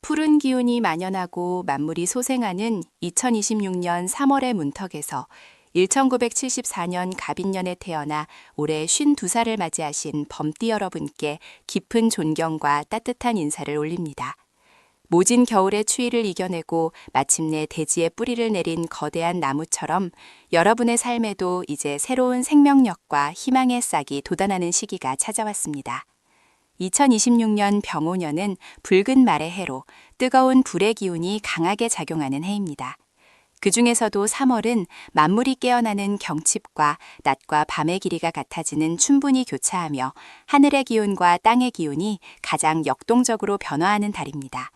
푸른 기운이 만연하고 만물이 소생하는 2026년 3월의 문턱에서 1974년 갑인년에 태어나 올해 52살을 맞이하신 범띠 여러분께 깊은 존경과 따뜻한 인사를 올립니다. 모진 겨울의 추위를 이겨내고 마침내 대지에 뿌리를 내린 거대한 나무처럼 여러분의 삶에도 이제 새로운 생명력과 희망의 싹이 돋아나는 시기가 찾아왔습니다. 2026년 병오년은 붉은 말의 해로 뜨거운 불의 기운이 강하게 작용하는 해입니다. 그 중에서도 3월은 만물이 깨어나는 경칩과 낮과 밤의 길이가 같아지는 춘분이 교차하며 하늘의 기운과 땅의 기운이 가장 역동적으로 변화하는 달입니다.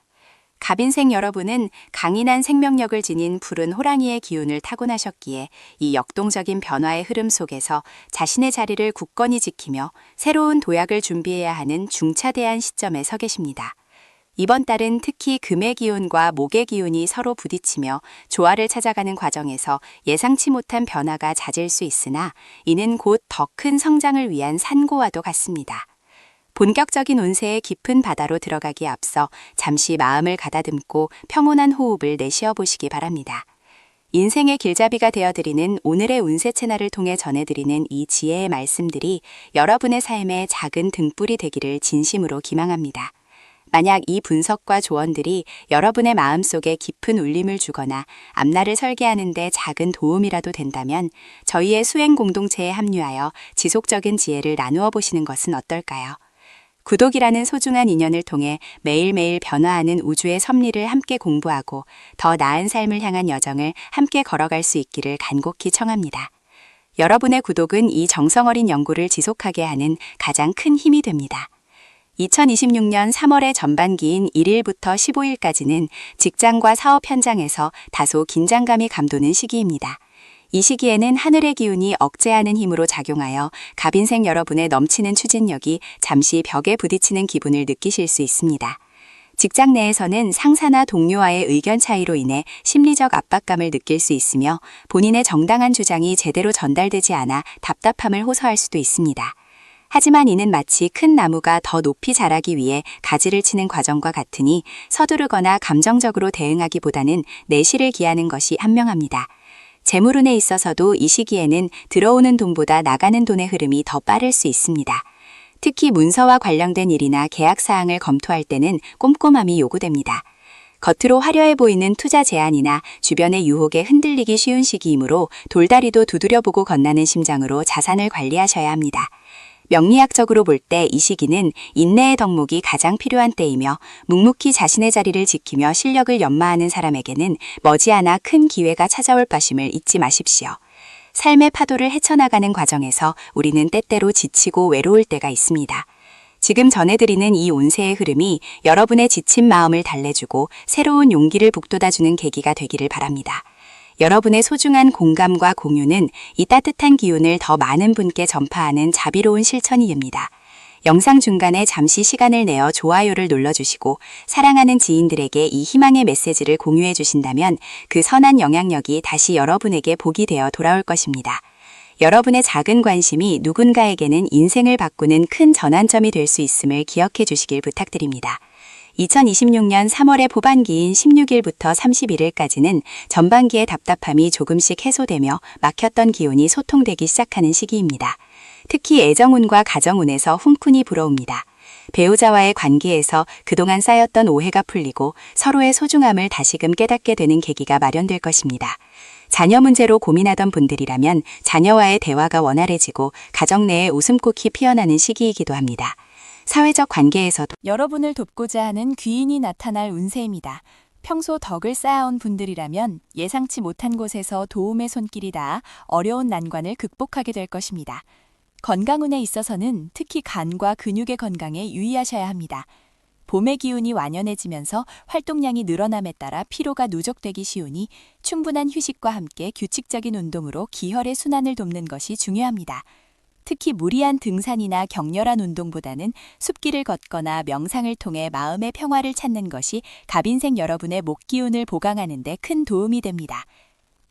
갑인생 여러분은 강인한 생명력을 지닌 푸른 호랑이의 기운을 타고나셨기에 이 역동적인 변화의 흐름 속에서 자신의 자리를 굳건히 지키며 새로운 도약을 준비해야 하는 중차대한 시점에 서 계십니다. 이번 달은 특히 금의 기운과 목의 기운이 서로 부딪히며 조화를 찾아가는 과정에서 예상치 못한 변화가 잦을 수 있으나 이는 곧 더 큰 성장을 위한 산고와도 같습니다. 본격적인 운세의 깊은 바다로 들어가기에 앞서 잠시 마음을 가다듬고 평온한 호흡을 내쉬어 보시기 바랍니다. 인생의 길잡이가 되어드리는 오늘의 운세 채널을 통해 전해드리는 이 지혜의 말씀들이 여러분의 삶에 작은 등불이 되기를 진심으로 기망합니다. 만약 이 분석과 조언들이 여러분의 마음속에 깊은 울림을 주거나 앞날을 설계하는 데 작은 도움이라도 된다면 저희의 수행 공동체에 합류하여 지속적인 지혜를 나누어 보시는 것은 어떨까요? 구독이라는 소중한 인연을 통해 매일매일 변화하는 우주의 섭리를 함께 공부하고 더 나은 삶을 향한 여정을 함께 걸어갈 수 있기를 간곡히 청합니다. 여러분의 구독은 이 정성 어린 연구를 지속하게 하는 가장 큰 힘이 됩니다. 2026년 3월의 전반기인 1일부터 15일까지는 직장과 사업 현장에서 다소 긴장감이 감도는 시기입니다. 이 시기에는 하늘의 기운이 억제하는 힘으로 작용하여 갑인생 여러분의 넘치는 추진력이 잠시 벽에 부딪히는 기분을 느끼실 수 있습니다. 직장 내에서는 상사나 동료와의 의견 차이로 인해 심리적 압박감을 느낄 수 있으며 본인의 정당한 주장이 제대로 전달되지 않아 답답함을 호소할 수도 있습니다. 하지만 이는 마치 큰 나무가 더 높이 자라기 위해 가지를 치는 과정과 같으니 서두르거나 감정적으로 대응하기보다는 내실을 기하는 것이 현명합니다. 재물운에 있어서도 이 시기에는 들어오는 돈보다 나가는 돈의 흐름이 더 빠를 수 있습니다. 특히 문서와 관련된 일이나 계약 사항을 검토할 때는 꼼꼼함이 요구됩니다. 겉으로 화려해 보이는 투자 제안이나 주변의 유혹에 흔들리기 쉬운 시기이므로 돌다리도 두드려보고 건나는 심장으로 자산을 관리하셔야 합니다. 명리학적으로 볼 때 이 시기는 인내의 덕목이 가장 필요한 때이며 묵묵히 자신의 자리를 지키며 실력을 연마하는 사람에게는 머지않아 큰 기회가 찾아올 것임을 잊지 마십시오. 삶의 파도를 헤쳐나가는 과정에서 우리는 때때로 지치고 외로울 때가 있습니다. 지금 전해드리는 이 운세의 흐름이 여러분의 지친 마음을 달래주고 새로운 용기를 북돋아주는 계기가 되기를 바랍니다. 여러분의 소중한 공감과 공유는 이 따뜻한 기운을 더 많은 분께 전파하는 자비로운 실천이 됩니다. 영상 중간에 잠시 시간을 내어 좋아요를 눌러주시고 사랑하는 지인들에게 이 희망의 메시지를 공유해 주신다면 그 선한 영향력이 다시 여러분에게 복이 되어 돌아올 것입니다. 여러분의 작은 관심이 누군가에게는 인생을 바꾸는 큰 전환점이 될 수 있음을 기억해 주시길 부탁드립니다. 2026년 3월의 후반기인 16일부터 31일까지는 전반기의 답답함이 조금씩 해소되며 막혔던 기운이 소통되기 시작하는 시기입니다. 특히 애정운과 가정운에서 훈훈이 불어옵니다. 배우자와의 관계에서 그동안 쌓였던 오해가 풀리고 서로의 소중함을 다시금 깨닫게 되는 계기가 마련될 것입니다. 자녀 문제로 고민하던 분들이라면 자녀와의 대화가 원활해지고 가정 내에 웃음꽃이 피어나는 시기이기도 합니다. 사회적 관계에서도 여러분을 돕고자 하는 귀인이 나타날 운세입니다. 평소 덕을 쌓아온 분들이라면 예상치 못한 곳에서 도움의 손길이 닿아 어려운 난관을 극복하게 될 것입니다. 건강운에 있어서는 특히 간과 근육의 건강에 유의하셔야 합니다. 봄의 기운이 완연해지면서 활동량이 늘어남에 따라 피로가 누적되기 쉬우니 충분한 휴식과 함께 규칙적인 운동으로 기혈의 순환을 돕는 것이 중요합니다. 특히 무리한 등산이나 격렬한 운동보다는 숲길을 걷거나 명상을 통해 마음의 평화를 찾는 것이 갑인생 여러분의 목 기운을 보강하는 데 큰 도움이 됩니다.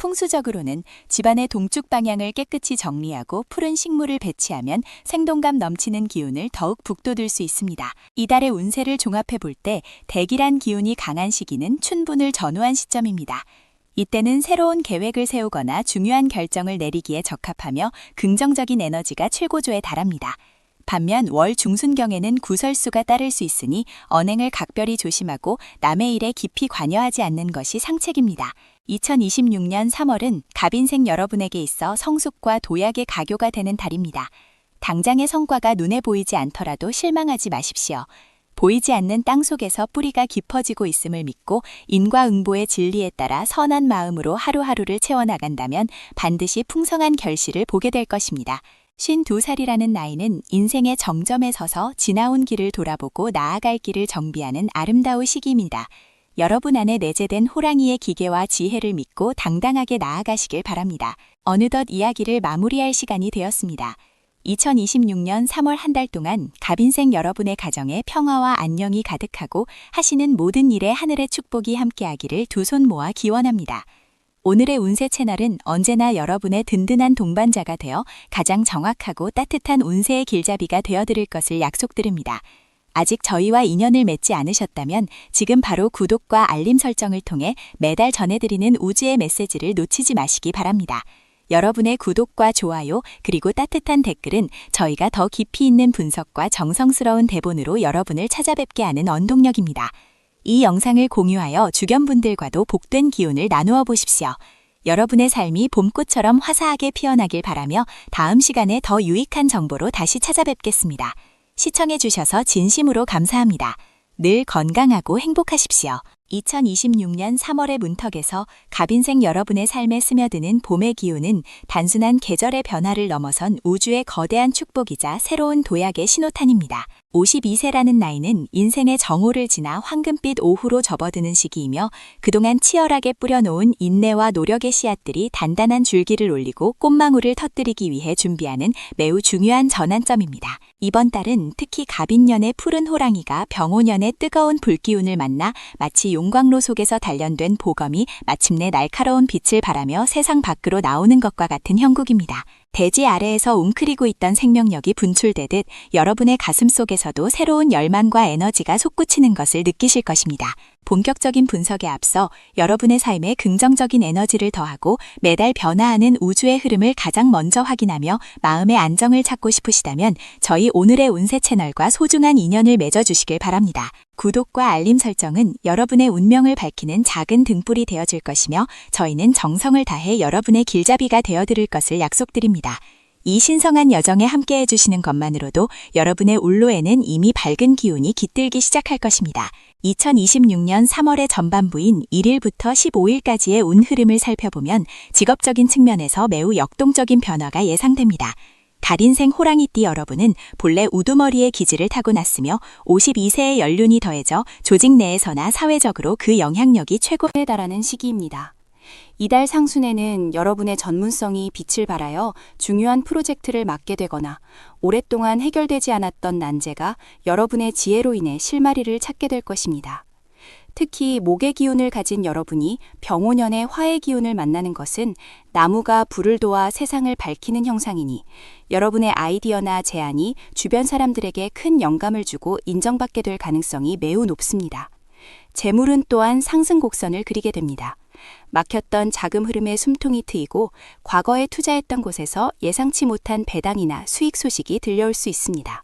풍수적으로는 집안의 동쪽 방향을 깨끗이 정리하고 푸른 식물을 배치하면 생동감 넘치는 기운을 더욱 북돋을 수 있습니다. 이달의 운세를 종합해 볼 때 대기란 기운이 강한 시기는 춘분을 전후한 시점입니다. 이때는 새로운 계획을 세우거나 중요한 결정을 내리기에 적합하며 긍정적인 에너지가 최고조에 달합니다. 반면 월 중순경에는 구설수가 따를 수 있으니 언행을 각별히 조심하고 남의 일에 깊이 관여하지 않는 것이 상책입니다. 2026년 3월은 갑인생 여러분에게 있어 성숙과 도약의 가교가 되는 달입니다. 당장의 성과가 눈에 보이지 않더라도 실망하지 마십시오. 보이지 않는 땅 속에서 뿌리가 깊어지고 있음을 믿고 인과응보의 진리에 따라 선한 마음으로 하루하루를 채워나간다면 반드시 풍성한 결실을 보게 될 것입니다. 52살이라는 나이는 인생의 정점에 서서 지나온 길을 돌아보고 나아갈 길을 정비하는 아름다운 시기입니다. 여러분 안에 내재된 호랑이의 기계와 지혜를 믿고 당당하게 나아가시길 바랍니다. 어느덧 이야기를 마무리할 시간이 되었습니다. 2026년 3월 한 달 동안 갑인생 여러분의 가정에 평화와 안녕이 가득하고 하시는 모든 일에 하늘의 축복이 함께하기를 두 손 모아 기원합니다. 오늘의 운세 채널은 언제나 여러분의 든든한 동반자가 되어 가장 정확하고 따뜻한 운세의 길잡이가 되어드릴 것을 약속드립니다. 아직 저희와 인연을 맺지 않으셨다면 지금 바로 구독과 알림 설정을 통해 매달 전해드리는 우주의 메시지를 놓치지 마시기 바랍니다. 여러분의 구독과 좋아요 그리고 따뜻한 댓글은 저희가 더 깊이 있는 분석과 정성스러운 대본으로 여러분을 찾아뵙게 하는 원동력입니다. 이 영상을 공유하여 주변 분들과도 복된 기운을 나누어 보십시오. 여러분의 삶이 봄꽃처럼 화사하게 피어나길 바라며 다음 시간에 더 유익한 정보로 다시 찾아뵙겠습니다. 시청해주셔서 진심으로 감사합니다. 늘 건강하고 행복하십시오. 2026년 3월의 문턱에서 갑인생 여러분의 삶에 스며드는 봄의 기운은 단순한 계절의 변화를 넘어선 우주의 거대한 축복이자 새로운 도약의 신호탄입니다. 52세라는 나이는 인생의 정오를 지나 황금빛 오후로 접어드는 시기이며 그동안 치열하게 뿌려놓은 인내와 노력의 씨앗들이 단단한 줄기를 올리고 꽃망울을 터뜨리기 위해 준비하는 매우 중요한 전환점입니다. 이번 달은 특히 갑인년의 푸른 호랑이가 병오년의 뜨거운 불기운을 만나 마치 용광로 속에서 단련된 보검이 마침내 날카로운 빛을 발하며 세상 밖으로 나오는 것과 같은 형국입니다. 대지 아래에서 웅크리고 있던 생명력이 분출되듯 여러분의 가슴 속에서도 새로운 열망과 에너지가 솟구치는 것을 느끼실 것입니다. 본격적인 분석에 앞서 여러분의 삶에 긍정적인 에너지를 더하고 매달 변화하는 우주의 흐름을 가장 먼저 확인하며 마음의 안정을 찾고 싶으시다면 저희 오늘의 운세 채널과 소중한 인연을 맺어주시길 바랍니다. 구독과 알림 설정은 여러분의 운명을 밝히는 작은 등불이 되어줄 것이며 저희는 정성을 다해 여러분의 길잡이가 되어드릴 것을 약속드립니다. 이 신성한 여정에 함께해 주시는 것만으로도 여러분의 울로에는 이미 밝은 기운이 깃들기 시작할 것입니다. 2026년 3월의 전반부인 1일부터 15일까지의 운 흐름을 살펴보면 직업적인 측면에서 매우 역동적인 변화가 예상됩니다. 달인생 호랑이띠 여러분은 본래 우두머리의 기질을 타고났으며 52세의 연륜이 더해져 조직 내에서나 사회적으로 그 영향력이 최고에 달하는 시기입니다. 이달 상순에는 여러분의 전문성이 빛을 발하여 중요한 프로젝트를 맡게 되거나 오랫동안 해결되지 않았던 난제가 여러분의 지혜로 인해 실마리를 찾게 될 것입니다. 특히 목의 기운을 가진 여러분이 병오년의 화의 기운을 만나는 것은 나무가 불을 도와 세상을 밝히는 형상이니 여러분의 아이디어나 제안이 주변 사람들에게 큰 영감을 주고 인정받게 될 가능성이 매우 높습니다. 재물은 또한 상승 곡선을 그리게 됩니다. 막혔던 자금 흐름의 숨통이 트이고 과거에 투자했던 곳에서 예상치 못한 배당이나 수익 소식이 들려올 수 있습니다.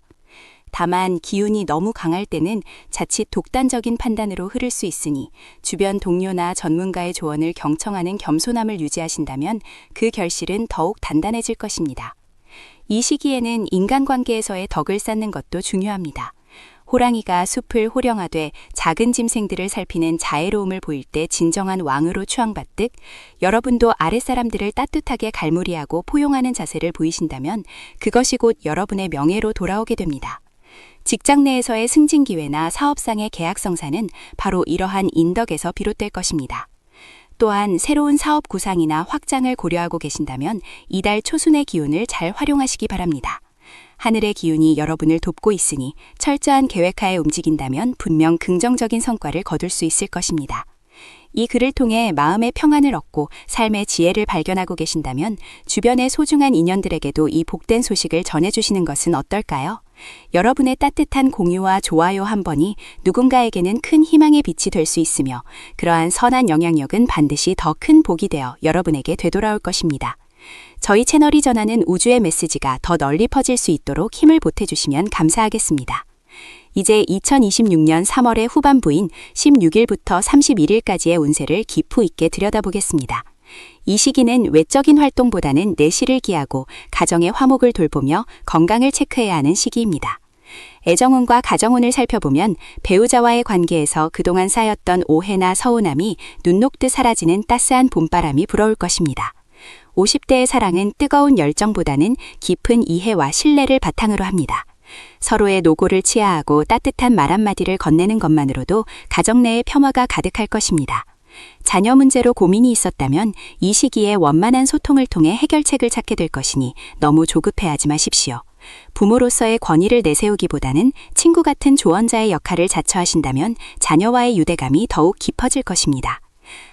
다만 기운이 너무 강할 때는 자칫 독단적인 판단으로 흐를 수 있으니 주변 동료나 전문가의 조언을 경청하는 겸손함을 유지하신다면 그 결실은 더욱 단단해질 것입니다. 이 시기에는 인간관계에서의 덕을 쌓는 것도 중요합니다. 호랑이가 숲을 호령하되 작은 짐승들을 살피는 자애로움을 보일 때 진정한 왕으로 추앙받듯 여러분도 아랫사람들을 따뜻하게 갈무리하고 포용하는 자세를 보이신다면 그것이 곧 여러분의 명예로 돌아오게 됩니다. 직장 내에서의 승진 기회나 사업상의 계약 성사는 바로 이러한 인덕에서 비롯될 것입니다. 또한 새로운 사업 구상이나 확장을 고려하고 계신다면 이달 초순의 기운을 잘 활용하시기 바랍니다. 하늘의 기운이 여러분을 돕고 있으니 철저한 계획하에 움직인다면 분명 긍정적인 성과를 거둘 수 있을 것입니다. 이 글을 통해 마음의 평안을 얻고 삶의 지혜를 발견하고 계신다면 주변의 소중한 인연들에게도 이 복된 소식을 전해주시는 것은 어떨까요? 여러분의 따뜻한 공유와 좋아요 한 번이 누군가에게는 큰 희망의 빛이 될 수 있으며 그러한 선한 영향력은 반드시 더 큰 복이 되어 여러분에게 되돌아올 것입니다. 저희 채널이 전하는 우주의 메시지가 더 널리 퍼질 수 있도록 힘을 보태주시면 감사하겠습니다. 이제 2026년 3월의 후반부인 16일부터 31일까지의 운세를 깊이 있게 들여다보겠습니다. 이 시기는 외적인 활동보다는 내실을 기하고 가정의 화목을 돌보며 건강을 체크해야 하는 시기입니다. 애정운과 가정운을 살펴보면 배우자와의 관계에서 그동안 쌓였던 오해나 서운함이 눈 녹듯 사라지는 따스한 봄바람이 불어올 것입니다. 50대의 사랑은 뜨거운 열정보다는 깊은 이해와 신뢰를 바탕으로 합니다. 서로의 노고를 치하하고 따뜻한 말 한마디를 건네는 것만으로도 가정 내에 평화가 가득할 것입니다. 자녀 문제로 고민이 있었다면 이 시기에 원만한 소통을 통해 해결책을 찾게 될 것이니 너무 조급해하지 마십시오. 부모로서의 권위를 내세우기보다는 친구 같은 조언자의 역할을 자처하신다면 자녀와의 유대감이 더욱 깊어질 것입니다.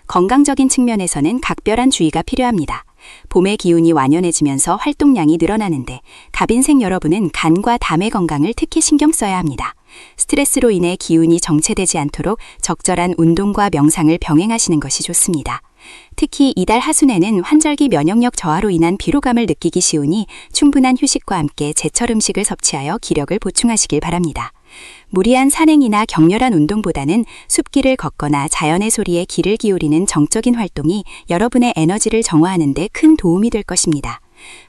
건강적인 측면에서는 각별한 주의가 필요합니다. 봄의 기운이 완연해지면서 활동량이 늘어나는데 갑인생 여러분은 간과 담의 건강을 특히 신경 써야 합니다. 스트레스로 인해 기운이 정체되지 않도록 적절한 운동과 명상을 병행하시는 것이 좋습니다. 특히 이달 하순에는 환절기 면역력 저하로 인한 피로감을 느끼기 쉬우니 충분한 휴식과 함께 제철 음식을 섭취하여 기력을 보충하시길 바랍니다. 무리한 산행이나 격렬한 운동보다는 숲길을 걷거나 자연의 소리에 귀를 기울이는 정적인 활동이 여러분의 에너지를 정화하는 데 큰 도움이 될 것입니다.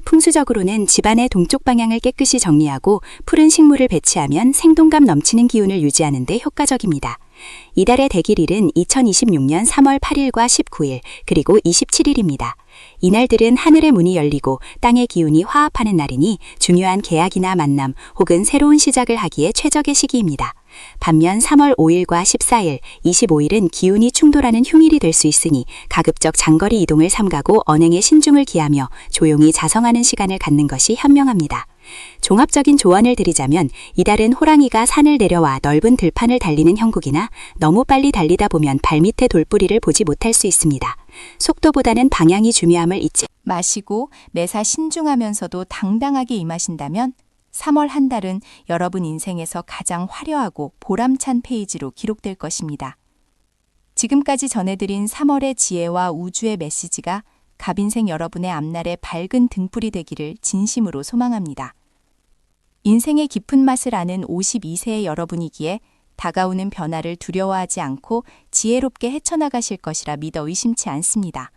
풍수적으로는 집안의 동쪽 방향을 깨끗이 정리하고 푸른 식물을 배치하면 생동감 넘치는 기운을 유지하는 데 효과적입니다. 이달의 대길일은 2026년 3월 8일과 19일 그리고 27일입니다. 이날들은 하늘의 문이 열리고 땅의 기운이 화합하는 날이니 중요한 계약이나 만남 혹은 새로운 시작을 하기에 최적의 시기입니다. 반면 3월 5일과 14일, 25일은 기운이 충돌하는 흉일이 될 수 있으니 가급적 장거리 이동을 삼가고 언행에 신중을 기하며 조용히 자성하는 시간을 갖는 것이 현명합니다. 종합적인 조언을 드리자면 이달은 호랑이가 산을 내려와 넓은 들판을 달리는 형국이나 너무 빨리 달리다 보면 발밑에 돌뿌리를 보지 못할 수 있습니다. 속도보다는 방향이 중요함을 잊지 마시고 매사 신중하면서도 당당하게 임하신다면 3월 한 달은 여러분 인생에서 가장 화려하고 보람찬 페이지로 기록될 것입니다. 지금까지 전해드린 3월의 지혜와 우주의 메시지가 갑인생 여러분의 앞날에 밝은 등불이 되기를 진심으로 소망합니다. 인생의 깊은 맛을 아는 52세의 여러분이기에 다가오는 변화를 두려워하지 않고 지혜롭게 헤쳐나가실 것이라 믿어 의심치 않습니다.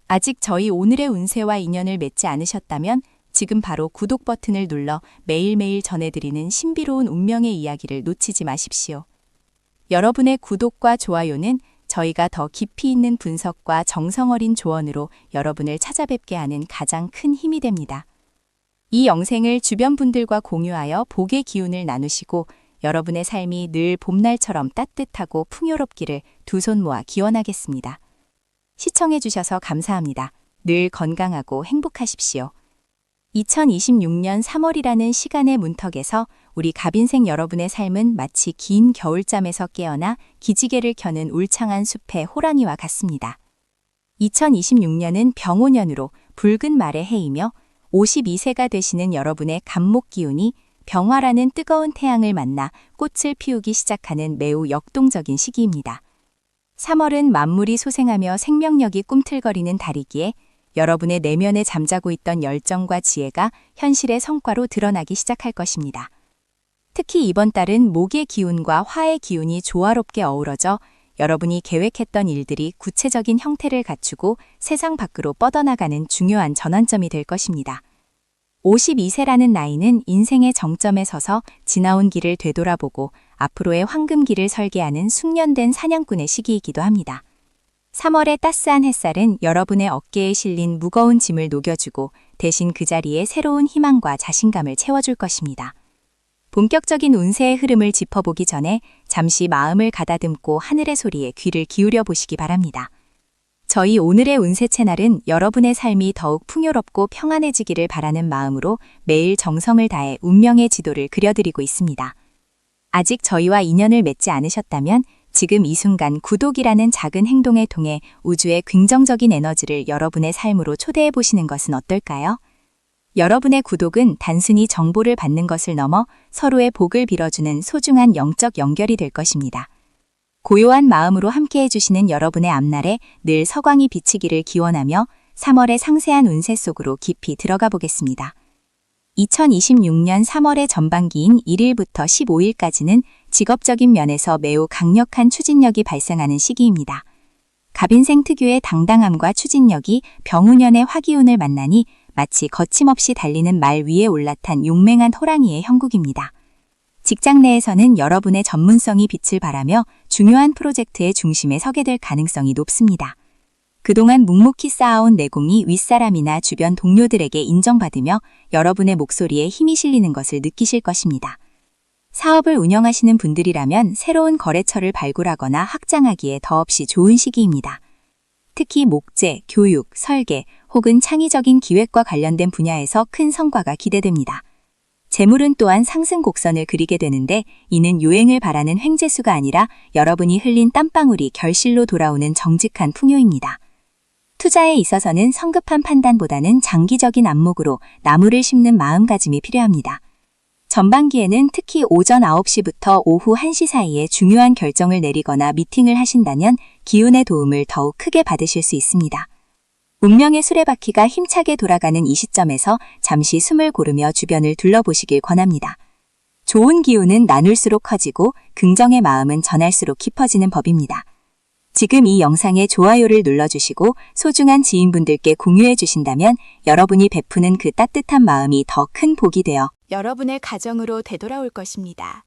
아직 저희 오늘의 운세와 인연을 맺지 않으셨다면 지금 바로 구독 버튼을 눌러 매일매일 전해드리는 신비로운 운명의 이야기를 놓치지 마십시오. 여러분의 구독과 좋아요는 저희가 더 깊이 있는 분석과 정성 어린 조언으로 여러분을 찾아뵙게 하는 가장 큰 힘이 됩니다. 이 영상을 주변 분들과 공유하여 복의 기운을 나누시고 여러분의 삶이 늘 봄날처럼 따뜻하고 풍요롭기를 두 손 모아 기원하겠습니다. 시청해주셔서 감사합니다. 늘 건강하고 행복하십시오. 2026년 3월이라는 시간의 문턱에서 우리 갑인생 여러분의 삶은 마치 긴 겨울잠에서 깨어나 기지개를 켜는 울창한 숲의 호랑이와 같습니다. 2026년은 병오년으로 붉은 말의 해이며 52세가 되시는 여러분의 갑목 기운이 병화라는 뜨거운 태양을 만나 꽃을 피우기 시작하는 매우 역동적인 시기입니다. 3월은 만물이 소생하며 생명력이 꿈틀거리는 달이기에 여러분의 내면에 잠자고 있던 열정과 지혜가 현실의 성과로 드러나기 시작할 것입니다. 특히 이번 달은 목의 기운과 화의 기운이 조화롭게 어우러져 여러분이 계획했던 일들이 구체적인 형태를 갖추고 세상 밖으로 뻗어나가는 중요한 전환점이 될 것입니다. 52세라는 나이는 인생의 정점에 서서 지나온 길을 되돌아보고 앞으로의 황금길을 설계하는 숙련된 사냥꾼의 시기이기도 합니다. 3월의 따스한 햇살은 여러분의 어깨에 실린 무거운 짐을 녹여주고 대신 그 자리에 새로운 희망과 자신감을 채워줄 것입니다. 본격적인 운세의 흐름을 짚어보기 전에 잠시 마음을 가다듬고 하늘의 소리에 귀를 기울여 보시기 바랍니다. 저희 오늘의 운세 채널은 여러분의 삶이 더욱 풍요롭고 평안해지기를 바라는 마음으로 매일 정성을 다해 운명의 지도를 그려드리고 있습니다. 아직 저희와 인연을 맺지 않으셨다면 지금 이 순간 구독이라는 작은 행동을 통해 우주의 긍정적인 에너지를 여러분의 삶으로 초대해 보시는 것은 어떨까요? 여러분의 구독은 단순히 정보를 받는 것을 넘어 서로의 복을 빌어주는 소중한 영적 연결이 될 것입니다. 고요한 마음으로 함께해 주시는 여러분의 앞날에 늘 서광이 비치기를 기원하며 3월의 상세한 운세 속으로 깊이 들어가 보겠습니다. 2026년 3월의 전반기인 1일부터 15일까지는 직업적인 면에서 매우 강력한 추진력이 발생하는 시기입니다. 갑인생 특유의 당당함과 추진력이 병운년의 화기운을 만나니 마치 거침없이 달리는 말 위에 올라탄 용맹한 호랑이의 형국입니다. 직장 내에서는 여러분의 전문성이 빛을 발하며 중요한 프로젝트의 중심에 서게 될 가능성이 높습니다. 그동안 묵묵히 쌓아온 내공이 윗사람이나 주변 동료들에게 인정받으며 여러분의 목소리에 힘이 실리는 것을 느끼실 것입니다. 사업을 운영하시는 분들이라면 새로운 거래처를 발굴하거나 확장하기에 더없이 좋은 시기입니다. 특히 목재, 교육, 설계 혹은 창의적인 기획과 관련된 분야에서 큰 성과가 기대됩니다. 재물은 또한 상승 곡선을 그리게 되는데 이는 요행을 바라는 횡재수가 아니라 여러분이 흘린 땀방울이 결실로 돌아오는 정직한 풍요입니다. 투자에 있어서는 성급한 판단보다는 장기적인 안목으로 나무를 심는 마음가짐이 필요합니다. 전반기에는 특히 오전 9시부터 오후 1시 사이에 중요한 결정을 내리거나 미팅을 하신다면 기운의 도움을 더욱 크게 받으실 수 있습니다. 운명의 수레바퀴가 힘차게 돌아가는 이 시점에서 잠시 숨을 고르며 주변을 둘러보시길 권합니다. 좋은 기운은 나눌수록 커지고 긍정의 마음은 전할수록 깊어지는 법입니다. 지금 이 영상에 좋아요를 눌러주시고 소중한 지인분들께 공유해 주신다면 여러분이 베푸는 그 따뜻한 마음이 더 큰 복이 되어 여러분의 가정으로 되돌아올 것입니다.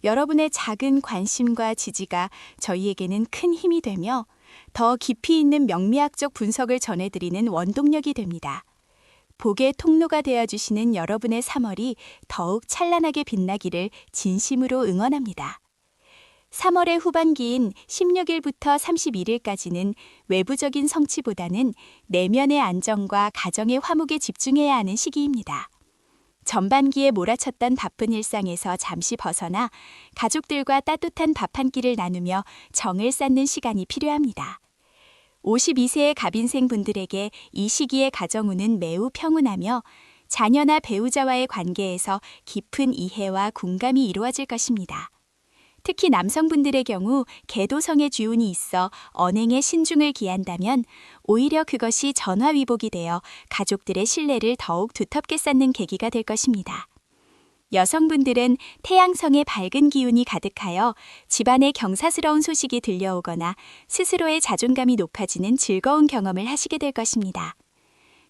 여러분의 작은 관심과 지지가 저희에게는 큰 힘이 되며 더 깊이 있는 명리학적 분석을 전해드리는 원동력이 됩니다. 복의 통로가 되어주시는 여러분의 3월이 더욱 찬란하게 빛나기를 진심으로 응원합니다. 3월의 후반기인 16일부터 31일까지는 외부적인 성취보다는 내면의 안정과 가정의 화목에 집중해야 하는 시기입니다. 전반기에 몰아쳤던 바쁜 일상에서 잠시 벗어나 가족들과 따뜻한 밥 한 끼를 나누며 정을 쌓는 시간이 필요합니다. 52세의 갑인생 분들에게 이 시기의 가정운은 매우 평온하며 자녀나 배우자와의 관계에서 깊은 이해와 공감이 이루어질 것입니다. 특히 남성분들의 경우 계도성의 주운이 있어 언행에 신중을 기한다면 오히려 그것이 전화위복이 되어 가족들의 신뢰를 더욱 두텁게 쌓는 계기가 될 것입니다. 여성분들은 태양성의 밝은 기운이 가득하여 집안에 경사스러운 소식이 들려오거나 스스로의 자존감이 높아지는 즐거운 경험을 하시게 될 것입니다.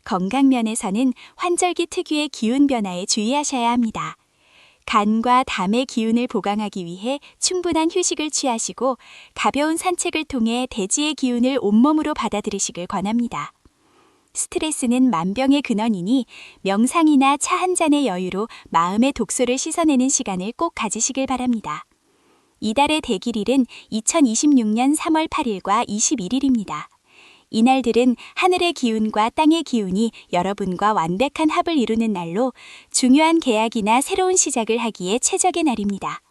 건강 면에서는 환절기 특유의 기운 변화에 주의하셔야 합니다. 간과 담의 기운을 보강하기 위해 충분한 휴식을 취하시고 가벼운 산책을 통해 대지의 기운을 온몸으로 받아들이시길 권합니다. 스트레스는 만병의 근원이니 명상이나 차 한 잔의 여유로 마음의 독소를 씻어내는 시간을 꼭 가지시길 바랍니다. 이달의 대길일은 2026년 3월 8일과 21일입니다. 이날들은 하늘의 기운과 땅의 기운이 여러분과 완벽한 합을 이루는 날로 중요한 계약이나 새로운 시작을 하기에 최적의 날입니다.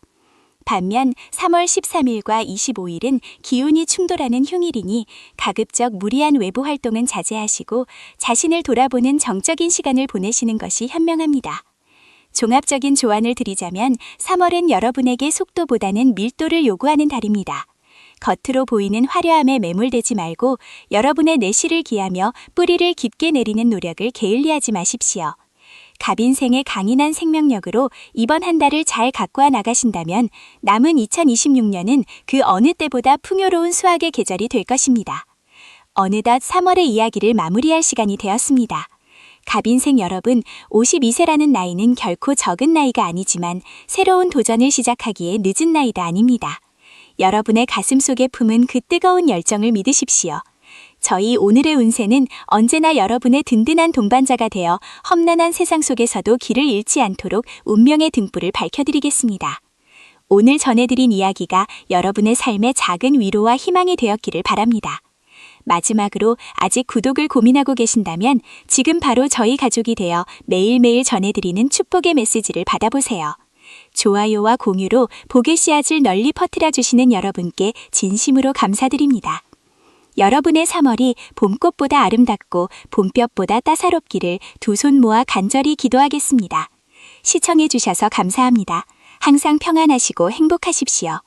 반면 3월 13일과 25일은 기운이 충돌하는 흉일이니 가급적 무리한 외부 활동은 자제하시고 자신을 돌아보는 정적인 시간을 보내시는 것이 현명합니다. 종합적인 조언을 드리자면 3월은 여러분에게 속도보다는 밀도를 요구하는 달입니다. 겉으로 보이는 화려함에 매몰되지 말고 여러분의 내실을 기하며 뿌리를 깊게 내리는 노력을 게을리하지 마십시오. 갑인생의 강인한 생명력으로 이번 한 달을 잘 가꾸어 나가신다면 남은 2026년은 그 어느 때보다 풍요로운 수확의 계절이 될 것입니다. 어느덧 3월의 이야기를 마무리할 시간이 되었습니다. 갑인생 여러분, 52세라는 나이는 결코 적은 나이가 아니지만 새로운 도전을 시작하기에 늦은 나이도 아닙니다. 여러분의 가슴 속에 품은 그 뜨거운 열정을 믿으십시오. 저희 오늘의 운세는 언제나 여러분의 든든한 동반자가 되어 험난한 세상 속에서도 길을 잃지 않도록 운명의 등불을 밝혀드리겠습니다. 오늘 전해드린 이야기가 여러분의 삶에 작은 위로와 희망이 되었기를 바랍니다. 마지막으로 아직 구독을 고민하고 계신다면 지금 바로 저희 가족이 되어 매일매일 전해드리는 축복의 메시지를 받아보세요. 좋아요와 공유로 복의 씨앗을 널리 퍼뜨려 주시는 여러분께 진심으로 감사드립니다. 여러분의 3월이 봄꽃보다 아름답고 봄볕보다 따사롭기를 두 손 모아 간절히 기도하겠습니다. 시청해 주셔서 감사합니다. 항상 평안하시고 행복하십시오.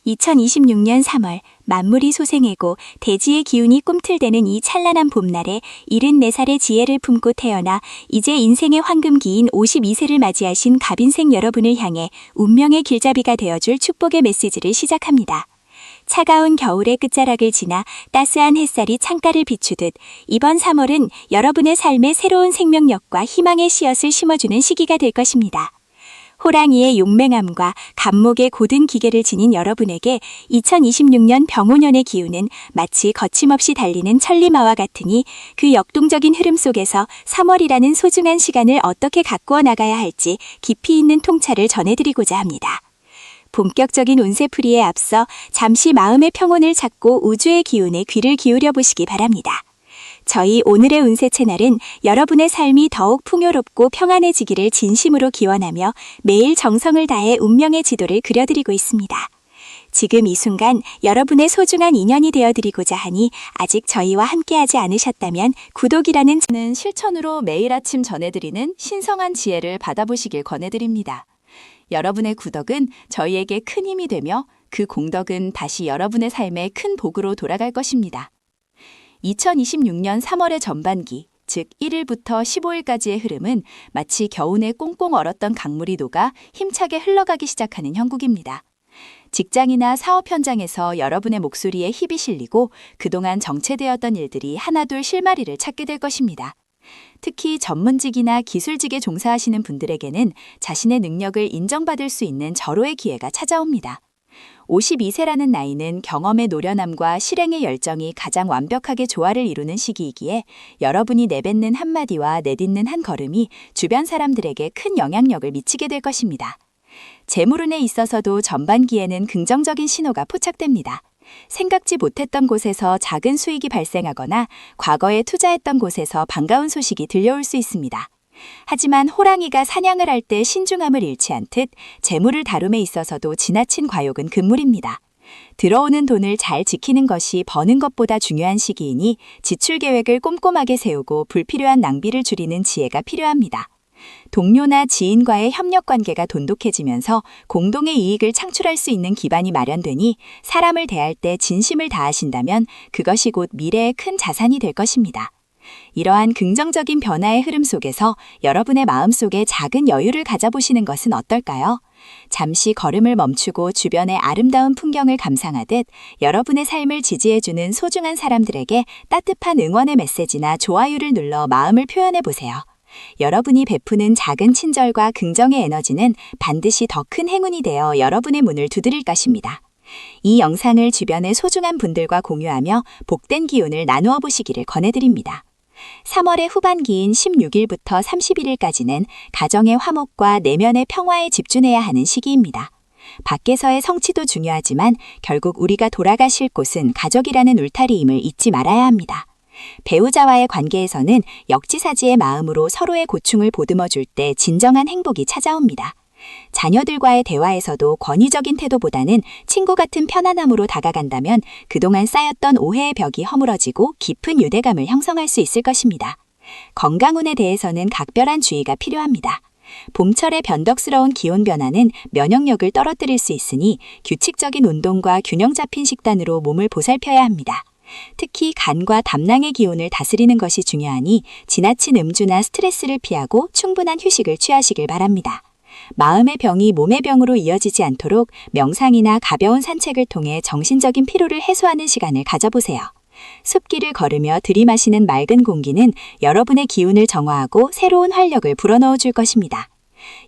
2026년 3월 만물이 소생하고 대지의 기운이 꿈틀대는 이 찬란한 봄날에 74살의 지혜를 품고 태어나 이제 인생의 황금기인 52세를 맞이하신 갑인생 여러분을 향해 운명의 길잡이가 되어줄 축복의 메시지를 시작합니다. 차가운 겨울의 끝자락을 지나 따스한 햇살이 창가를 비추듯 이번 3월은 여러분의 삶에 새로운 생명력과 희망의 씨앗을 심어주는 시기가 될 것입니다. 호랑이의 용맹함과 갑목의 고든 기계를 지닌 여러분에게 2026년 병오년의 기운은 마치 거침없이 달리는 천리마와 같으니 그 역동적인 흐름 속에서 3월이라는 소중한 시간을 어떻게 가꾸어 나가야 할지 깊이 있는 통찰을 전해드리고자 합니다. 본격적인 운세풀이에 앞서 잠시 마음의 평온을 찾고 우주의 기운에 귀를 기울여 보시기 바랍니다. 저희 오늘의 운세 채널은 여러분의 삶이 더욱 풍요롭고 평안해지기를 진심으로 기원하며 매일 정성을 다해 운명의 지도를 그려드리고 있습니다. 지금 이 순간 여러분의 소중한 인연이 되어드리고자 하니 아직 저희와 함께하지 않으셨다면 구독이라는 실천으로 매일 아침 전해드리는 신성한 지혜를 받아보시길 권해드립니다. 여러분의 구독은 저희에게 큰 힘이 되며 그 공덕은 다시 여러분의 삶에 큰 복으로 돌아갈 것입니다. 2026년 3월의 전반기, 즉 1일부터 15일까지의 흐름은 마치 겨우내 꽁꽁 얼었던 강물이 녹아 힘차게 흘러가기 시작하는 형국입니다. 직장이나 사업 현장에서 여러분의 목소리에 힘이 실리고 그동안 정체되었던 일들이 하나둘 실마리를 찾게 될 것입니다. 특히 전문직이나 기술직에 종사하시는 분들에게는 자신의 능력을 인정받을 수 있는 절호의 기회가 찾아옵니다. 52세라는 나이는 경험의 노련함과 실행의 열정이 가장 완벽하게 조화를 이루는 시기이기에 여러분이 내뱉는 한마디와 내딛는 한 걸음이 주변 사람들에게 큰 영향력을 미치게 될 것입니다. 재물운에 있어서도 전반기에는 긍정적인 신호가 포착됩니다. 생각지 못했던 곳에서 작은 수익이 발생하거나 과거에 투자했던 곳에서 반가운 소식이 들려올 수 있습니다. 하지만 호랑이가 사냥을 할 때 신중함을 잃지 않듯 재물을 다룸에 있어서도 지나친 과욕은 금물입니다. 들어오는 돈을 잘 지키는 것이 버는 것보다 중요한 시기이니 지출 계획을 꼼꼼하게 세우고 불필요한 낭비를 줄이는 지혜가 필요합니다. 동료나 지인과의 협력 관계가 돈독해지면서 공동의 이익을 창출할 수 있는 기반이 마련되니 사람을 대할 때 진심을 다하신다면 그것이 곧 미래의 큰 자산이 될 것입니다. 이러한 긍정적인 변화의 흐름 속에서 여러분의 마음속에 작은 여유를 가져보시는 것은 어떨까요? 잠시 걸음을 멈추고 주변의 아름다운 풍경을 감상하듯 여러분의 삶을 지지해주는 소중한 사람들에게 따뜻한 응원의 메시지나 좋아요를 눌러 마음을 표현해 보세요. 여러분이 베푸는 작은 친절과 긍정의 에너지는 반드시 더 큰 행운이 되어 여러분의 문을 두드릴 것입니다. 이 영상을 주변의 소중한 분들과 공유하며 복된 기운을 나누어 보시기를 권해드립니다. 3월의 후반기인 16일부터 31일까지는 가정의 화목과 내면의 평화에 집중해야 하는 시기입니다. 밖에서의 성취도 중요하지만 결국 우리가 돌아가실 곳은 가족이라는 울타리임을 잊지 말아야 합니다. 배우자와의 관계에서는 역지사지의 마음으로 서로의 고충을 보듬어 줄 때 진정한 행복이 찾아옵니다. 자녀들과의 대화에서도 권위적인 태도보다는 친구 같은 편안함으로 다가간다면 그동안 쌓였던 오해의 벽이 허물어지고 깊은 유대감을 형성할 수 있을 것입니다. 건강운에 대해서는 각별한 주의가 필요합니다. 봄철의 변덕스러운 기온 변화는 면역력을 떨어뜨릴 수 있으니 규칙적인 운동과 균형 잡힌 식단으로 몸을 보살펴야 합니다. 특히 간과 담낭의 기운을 다스리는 것이 중요하니 지나친 음주나 스트레스를 피하고 충분한 휴식을 취하시길 바랍니다. 마음의 병이 몸의 병으로 이어지지 않도록 명상이나 가벼운 산책을 통해 정신적인 피로를 해소하는 시간을 가져보세요. 숲길을 걸으며 들이마시는 맑은 공기는 여러분의 기운을 정화하고 새로운 활력을 불어넣어 줄 것입니다.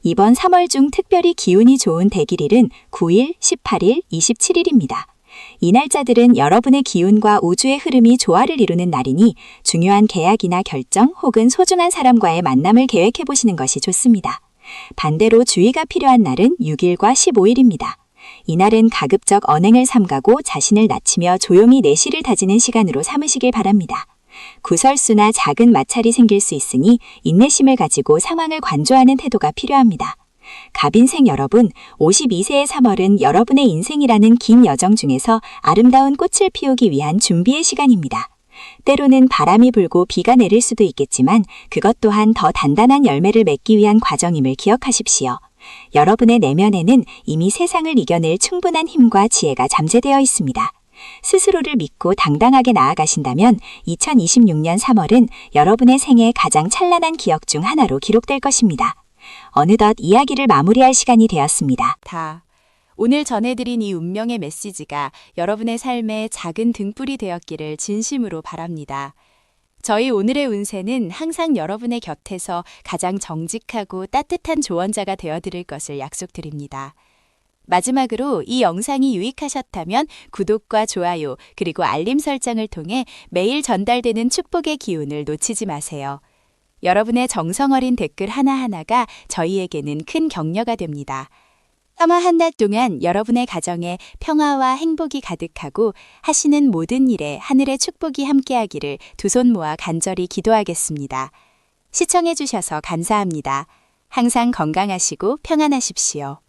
이번 3월 중 특별히 기운이 좋은 대길일은 9일, 18일, 27일입니다. 이 날짜들은 여러분의 기운과 우주의 흐름이 조화를 이루는 날이니 중요한 계약이나 결정 혹은 소중한 사람과의 만남을 계획해 보시는 것이 좋습니다. 반대로 주의가 필요한 날은 6일과 15일입니다. 이날은 가급적 언행을 삼가고 자신을 낮추며 조용히 내실을 다지는 시간으로 삼으시길 바랍니다. 구설수나 작은 마찰이 생길 수 있으니 인내심을 가지고 상황을 관조하는 태도가 필요합니다. 갑인생 여러분, 52세의 3월은 여러분의 인생이라는 긴 여정 중에서 아름다운 꽃을 피우기 위한 준비의 시간입니다. 때로는 바람이 불고 비가 내릴 수도 있겠지만 그것 또한 더 단단한 열매를 맺기 위한 과정임을 기억하십시오. 여러분의 내면에는 이미 세상을 이겨낼 충분한 힘과 지혜가 잠재되어 있습니다. 스스로를 믿고 당당하게 나아가신다면 2026년 3월은 여러분의 생애 가장 찬란한 기억 중 하나로 기록될 것입니다. 어느덧 이야기를 마무리할 시간이 되었습니다. 오늘 전해드린 이 운명의 메시지가 여러분의 삶에 작은 등불이 되었기를 진심으로 바랍니다. 저희 오늘의 운세는 항상 여러분의 곁에서 가장 정직하고 따뜻한 조언자가 되어드릴 것을 약속드립니다. 마지막으로 이 영상이 유익하셨다면 구독과 좋아요 그리고 알림 설정을 통해 매일 전달되는 축복의 기운을 놓치지 마세요. 여러분의 정성 어린 댓글 하나하나가 저희에게는 큰 격려가 됩니다. 아마 한 달 동안 여러분의 가정에 평화와 행복이 가득하고 하시는 모든 일에 하늘의 축복이 함께하기를 두 손 모아 간절히 기도하겠습니다. 시청해주셔서 감사합니다. 항상 건강하시고 평안하십시오.